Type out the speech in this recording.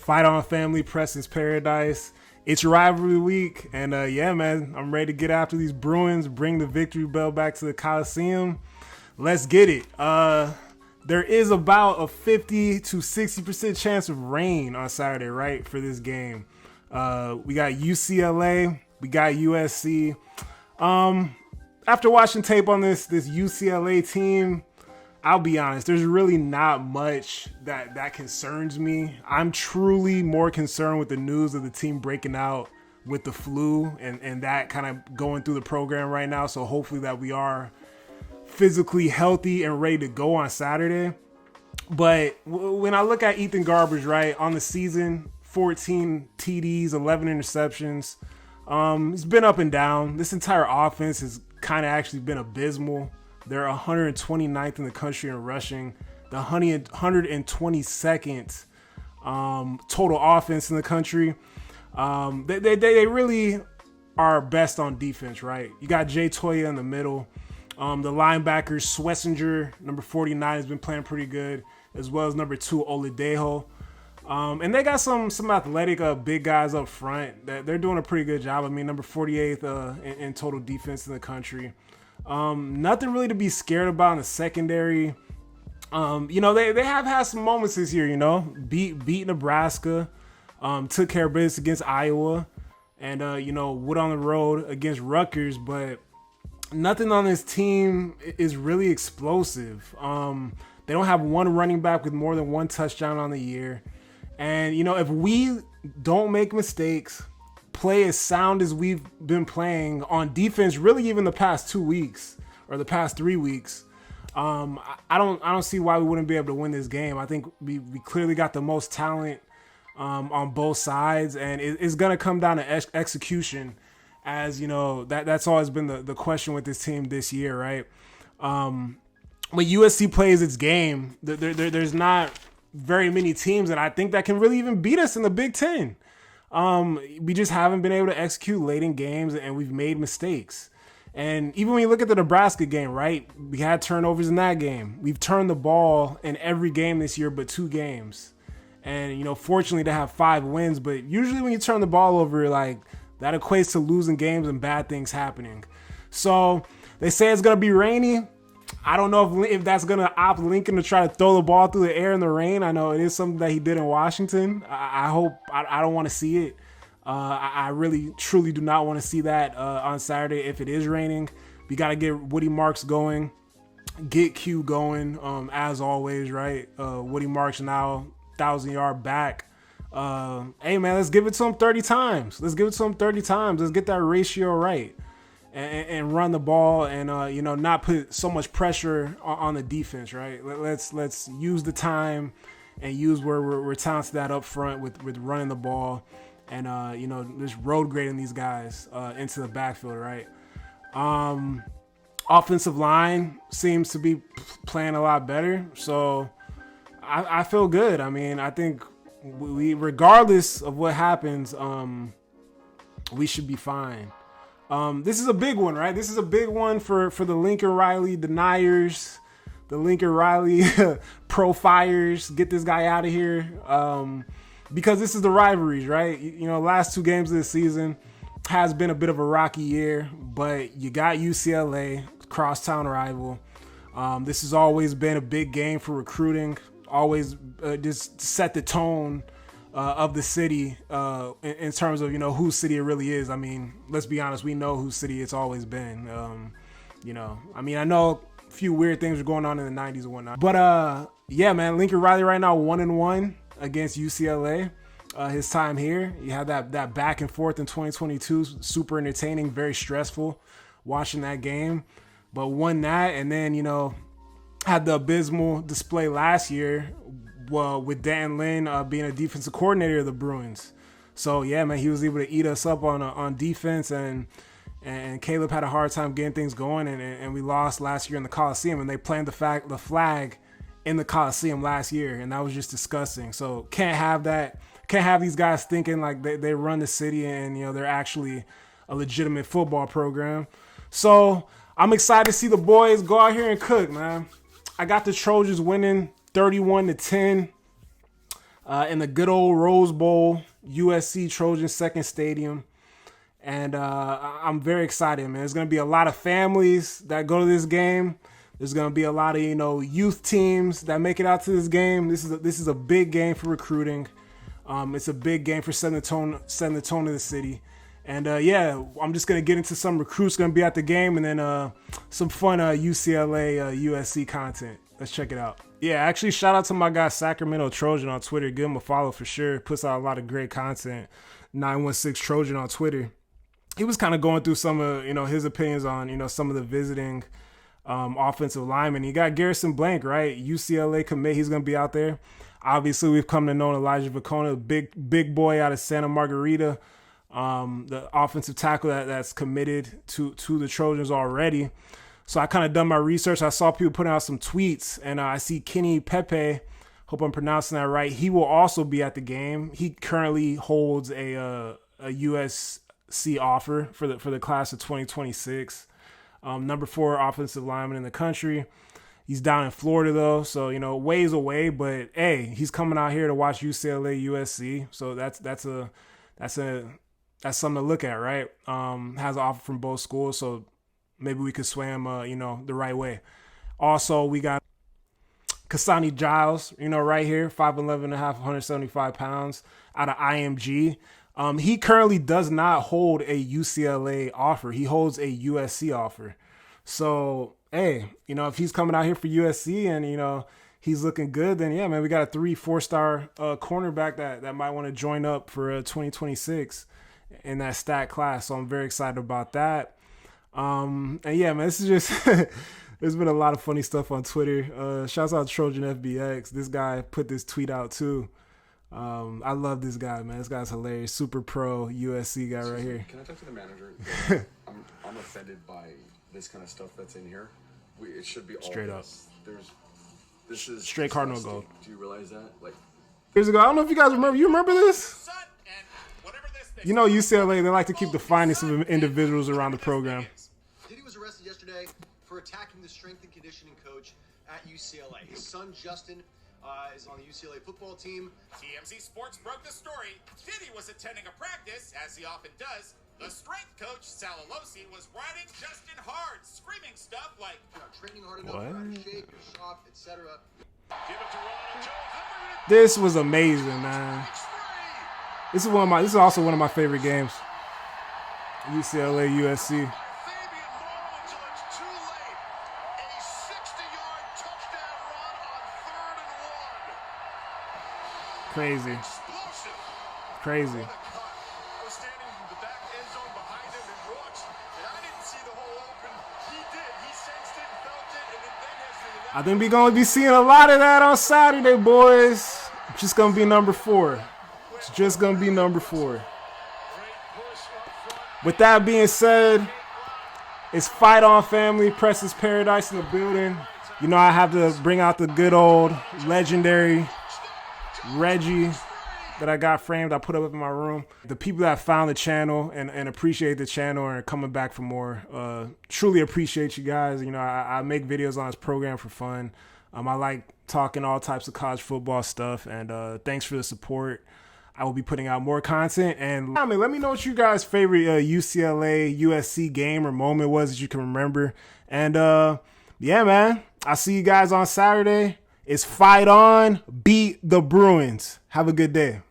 Fight on family, Preston's Paradise. It's rivalry week, and yeah, man, I'm ready to get after these Bruins, bring the victory bell back to the Coliseum. Let's get it. There is about a 50 to 60% chance of rain on Saturday, right, for this game. We got UCLA, we got USC. After watching tape on this UCLA team, I'll be honest, there's really not much that concerns me. I'm truly more concerned with the news of the team breaking out with the flu and that kind of going through the program right now. So hopefully that we are physically healthy and ready to go on Saturday. But when I look at Ethan Garbers, right, on the season, 14 TDs, 11 interceptions. He's been up and down. This entire offense has kind of actually been abysmal. They're 129th in the country in rushing, the 122nd total offense in the country. They really are best on defense, right? You got Jay Toya in the middle. The linebackers, Swessinger, number 49, has been playing pretty good, as well as number 2, Oladejo. And they got some athletic big guys up front. They're doing a pretty good job. I mean, number 48th in total defense in the country. Nothing really to be scared about in the secondary. They have had some moments this year, beat Nebraska, took care of business against Iowa, and, went on the road against Rutgers, but nothing on this team is really explosive. They don't have one running back with more than one touchdown on the year. And, if we don't make mistakes, play as sound as we've been playing on defense, really even the past 2 weeks or the past 3 weeks, I don't see why we wouldn't be able to win this game. I think we clearly got the most talent on both sides, and it's going to come down to execution, as that's always been the question with this team this year, right? When USC plays its game, there's not very many teams that I think that can really even beat us in the Big Ten. We just haven't been able to execute late in games, and we've made mistakes. And even when you look at the Nebraska game, right, we had turnovers in that game. We've turned the ball in every game this year but 2 games. And, fortunately to have 5 wins, but usually when you turn the ball over, like, that equates to losing games and bad things happening. So they say it's going to be rainy. I don't know if that's going to opt Lincoln to try to throw the ball through the air in the rain. I know it is something that he did in Washington. I hope I don't want to see it. I really, truly do not want to see that on Saturday if it is raining. We got to get Woody Marks going, get Q going, as always, right? Woody Marks now 1,000-yard back. Hey, man, let's give it to him 30 times. Let's get that ratio right. And run the ball and not put so much pressure on the defense, right? Let's use the time and use where we're talented at up front with running the ball and just road grading these guys into the backfield, right? Offensive line seems to be playing a lot better, so I feel good. I mean, I think we regardless of what happens, we should be fine. This is a big one, right? This is a big one for the Lincoln Riley deniers, the Lincoln Riley pro-fires. Get this guy out of here. Because this is the rivalries, right? Last 2 games of the season has been a bit of a rocky year, but you got UCLA, crosstown rival. This has always been a big game for recruiting, always just set the tone of the city in terms of, whose city it really is. I mean, let's be honest, we know whose city it's always been. I know a few weird things were going on in the 90s and whatnot. But, yeah, man, Lincoln Riley right now 1-1 against UCLA. His time here, you had that back and forth in 2022, super entertaining, very stressful watching that game. But won that, and then, had the abysmal display last year, well, with Dan Lin being a defensive coordinator of the Bruins. So, yeah, man, he was able to eat us up on defense, and Caleb had a hard time getting things going, and we lost last year in the Coliseum, and they planted the flag in the Coliseum last year, and that was just disgusting. So, can't have that. Can't have these guys thinking like they run the city and, they're actually a legitimate football program. So, I'm excited to see the boys go out here and cook, man. I got the Trojans winning 31-10. in the good old Rose Bowl, USC Trojans second stadium. And I'm very excited, man. There's going to be a lot of families that go to this game. There's going to be a lot of, youth teams that make it out to this game. This is a big game for recruiting. It's a big game for setting the tone of the city. And I'm just going to get into some recruits going to be at the game, and then some fun UCLA USC content. Let's check it out. Yeah, actually, shout out to my guy Sacramento Trojan on Twitter. Give him a follow for sure. Puts out a lot of great content. 916 Trojan on Twitter. He was kind of going through some of his opinions on some of the visiting offensive linemen. You got Garrison Blank, right? UCLA commit. He's going to be out there. Obviously, we've come to know Elijah Vacona, big boy out of Santa Margarita, the offensive tackle that's committed to the Trojans already. So I kind of done my research. I saw people putting out some tweets, and I see Kenny Pepe. Hope I'm pronouncing that right. He will also be at the game. He currently holds a USC offer for the class of 2026. Number 4 offensive lineman in the country. He's down in Florida though, so ways away. But hey, he's coming out here to watch UCLA USC. So that's something to look at, right? Has an offer from both schools, so maybe we could sway him, the right way. Also, we got Kasani Giles, right here, 5'11 and a half, 175 pounds, out of IMG. He currently does not hold a UCLA offer. He holds a USC offer. So, hey, if he's coming out here for USC and, he's looking good, then yeah, man, we got a 3-4-star cornerback that might want to join up for 2026 in that stat class. So I'm very excited about that. And yeah, man, this is just, there's been a lot of funny stuff on Twitter. Shouts out to Trojan FBX. This guy put this tweet out too. I love this guy, man. This guy's hilarious. Super pro USC guy right here. Can I talk to the manager? I'm offended by this kind of stuff that's in here. It should be all straight up. This is straight Cardinal gold. Do you realize that? Like years ago, I don't know if you guys remember. You remember this? UCLA, they like to keep the finest of individuals around the program. Diddy was arrested yesterday for attacking the strength and conditioning coach at UCLA. His son, Justin, is on the UCLA football team. TMZ Sports broke the story. Diddy was attending a practice, as he often does. The strength coach, Salalosi, was riding Justin hard, screaming stuff like, "You're not training hard enough, you're out of shape, you're soft, etc." This was amazing, man. This is also one of my favorite games. UCLA USC. Crazy. I think we're going to be seeing a lot of that on Saturday, boys. It's just going to be number 4. It's just going to be number 4. With that being said, it's Fight On family. Precious Paradise in the building. I have to bring out the good old legendary Reggie that I got framed. I put up in my room. The people that found the channel and appreciate the channel and are coming back for more. Truly appreciate you guys. I make videos on this program for fun. I like talking all types of college football stuff, and thanks for the support. I will be putting out more content, and let me know what you guys' favorite UCLA USC game or moment was that you can remember. And yeah, man, I'll see you guys on Saturday. It's Fight On, beat the Bruins. Have a good day.